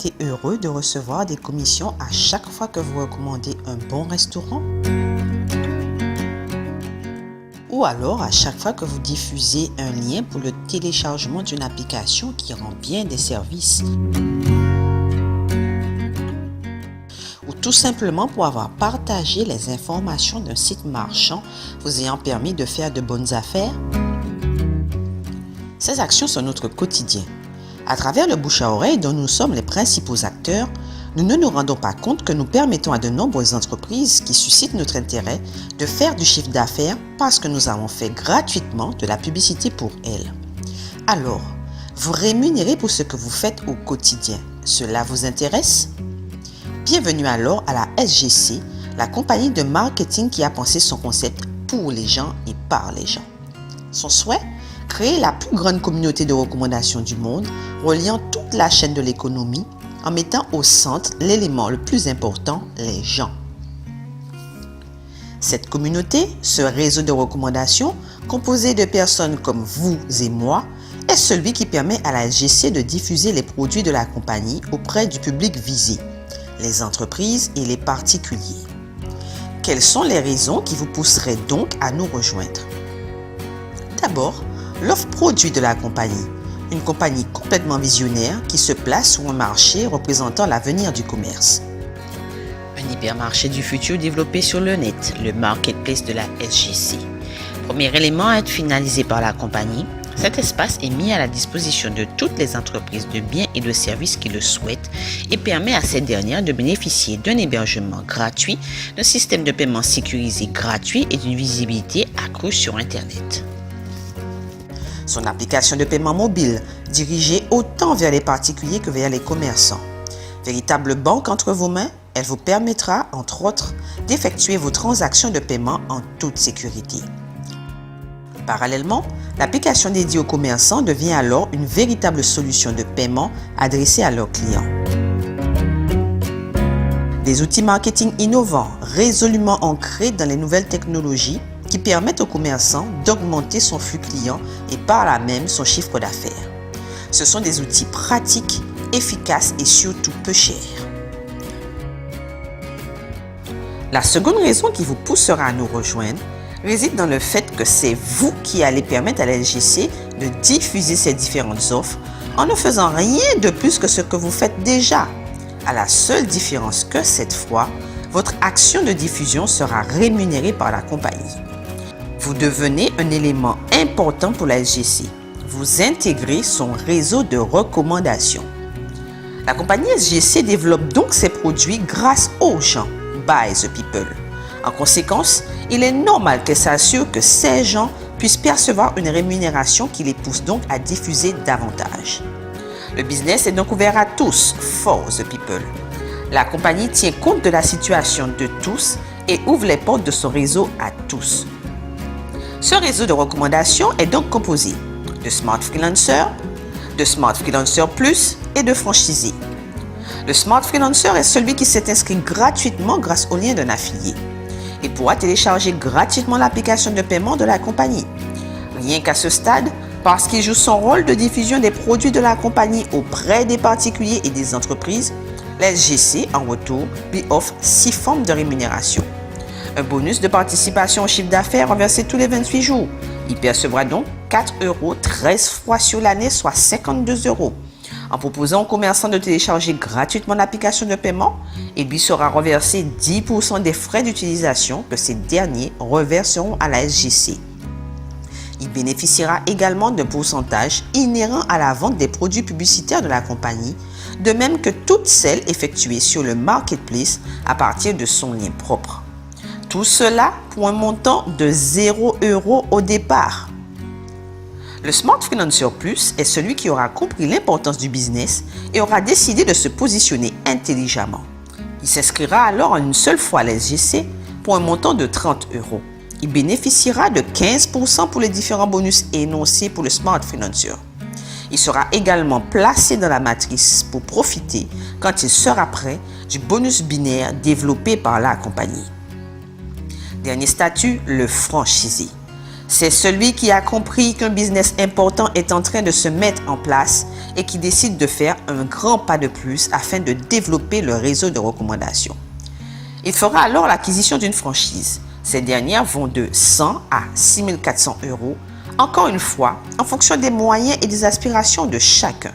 été heureux de recevoir des commissions à chaque fois que vous recommandez un bon restaurant? Ou alors à chaque fois que vous diffusez un lien pour le téléchargement d'une application qui rend bien des services? Ou tout simplement pour avoir partagé les informations d'un site marchand vous ayant permis de faire de bonnes affaires? Ces actions sont notre quotidien. À travers le bouche à oreille dont nous sommes les principaux acteurs, nous ne nous rendons pas compte que nous permettons à de nombreuses entreprises qui suscitent notre intérêt de faire du chiffre d'affaires parce que nous avons fait gratuitement de la publicité pour elles. Alors, vous rémunérez pour ce que vous faites au quotidien. Cela vous intéresse? Bienvenue alors à la SGC, la compagnie de marketing qui a pensé son concept pour les gens et par les gens. Son souhait? Créer la plus grande communauté de recommandations du monde, reliant toute la chaîne de l'économie en mettant au centre l'élément le plus important, les gens. Cette communauté, ce réseau de recommandations, composé de personnes comme vous et moi, est celui qui permet à la SGC de diffuser les produits de la compagnie auprès du public visé, les entreprises et les particuliers. Quelles sont les raisons qui vous pousseraient donc à nous rejoindre? D'abord, l'offre produit de la compagnie, une compagnie complètement visionnaire qui se place sur un marché représentant l'avenir du commerce. Un hypermarché du futur développé sur le net, le marketplace de la SGC. Premier élément à être finalisé par la compagnie, cet espace est mis à la disposition de toutes les entreprises de biens et de services qui le souhaitent et permet à ces dernières de bénéficier d'un hébergement gratuit, d'un système de paiement sécurisé gratuit et d'une visibilité accrue sur Internet. Son application de paiement mobile, dirigée autant vers les particuliers que vers les commerçants. Véritable banque entre vos mains, elle vous permettra, entre autres, d'effectuer vos transactions de paiement en toute sécurité. Parallèlement, l'application dédiée aux commerçants devient alors une véritable solution de paiement adressée à leurs clients. Des outils marketing innovants, résolument ancrés dans les nouvelles technologies, qui permettent aux commerçants d'augmenter son flux client et par là même son chiffre d'affaires. Ce sont des outils pratiques, efficaces et surtout peu chers. La seconde raison qui vous poussera à nous rejoindre réside dans le fait que c'est vous qui allez permettre à la SGC de diffuser ces différentes offres en ne faisant rien de plus que ce que vous faites déjà, à la seule différence que cette fois, votre action de diffusion sera rémunérée par la compagnie. Vous devenez un élément important pour la SGC. Vous intégrez son réseau de recommandations. La compagnie SGC développe donc ses produits grâce aux gens, by the people. En conséquence, il est normal qu'elle s'assure que ces gens puissent percevoir une rémunération qui les pousse donc à diffuser davantage. Le business est donc ouvert à tous, for the people. La compagnie tient compte de la situation de tous et ouvre les portes de son réseau à tous. Ce réseau de recommandations est donc composé de Smart Freelancer, de Smart Freelancer Plus et de franchisés. Le Smart Freelancer est celui qui s'est inscrit gratuitement grâce au lien d'un affilié. Il pourra télécharger gratuitement l'application de paiement de la compagnie. Rien qu'à ce stade, parce qu'il joue son rôle de diffusion des produits de la compagnie auprès des particuliers et des entreprises, la SGC, en retour, lui offre 6 formes de rémunération. Un bonus de participation au chiffre d'affaires reversé tous les 28 jours. Il percevra donc 4 € 13 fois sur l'année, soit 52 €. En proposant aux commerçants de télécharger gratuitement l'application de paiement, il lui sera reversé 10% des frais d'utilisation que ces derniers reverseront à la SGC. Il bénéficiera également d'un pourcentage inhérent à la vente des produits publicitaires de la compagnie, de même que toutes celles effectuées sur le marketplace à partir de son lien propre. Tout cela pour un montant de 0 € au départ. Le Smart Freelancer Plus est celui qui aura compris l'importance du business et aura décidé de se positionner intelligemment. Il s'inscrira alors en une seule fois à la SGC pour un montant de 30 €. Il bénéficiera de 15% pour les différents bonus énoncés pour le Smart Freelancer. Il sera également placé dans la matrice pour profiter, quand il sera prêt, du bonus binaire développé par la compagnie. Dernier statut, le franchisé. C'est celui qui a compris qu'un business important est en train de se mettre en place et qui décident de faire un grand pas de plus afin de développer leur réseau de recommandation. Il fera alors l'acquisition d'une franchise. Ces dernières vont de 100 à 6 400 €, encore une fois, en fonction des moyens et des aspirations de chacun.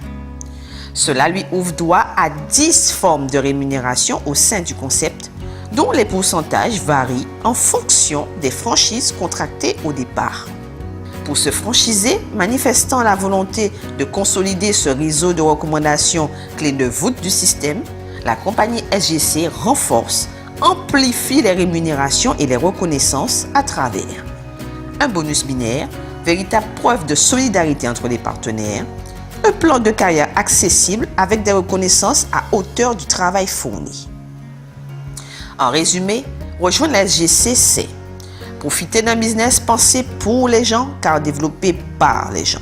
Cela lui ouvre droit à 10 formes de rémunération au sein du concept, dont les pourcentages varient en fonction des franchises contractées au départ. Pour se franchiser, manifestant la volonté de consolider ce réseau de recommandations clé de voûte du système, la compagnie SGC renforce, amplifie les rémunérations et les reconnaissances à travers un bonus binaire, véritable preuve de solidarité entre les partenaires, un plan de carrière accessible avec des reconnaissances à hauteur du travail fourni. En résumé, rejoindre la SGC, c'est profiter d'un business pensé pour les gens car développé par les gens.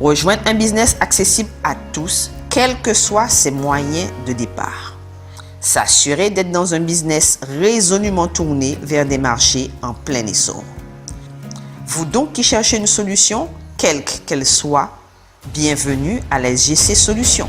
Rejoindre un business accessible à tous, quels que soient ses moyens de départ. S'assurer d'être dans un business résolument tourné vers des marchés en plein essor. Vous donc qui cherchez une solution, quelle qu'elle soit, bienvenue à la SGC Solutions.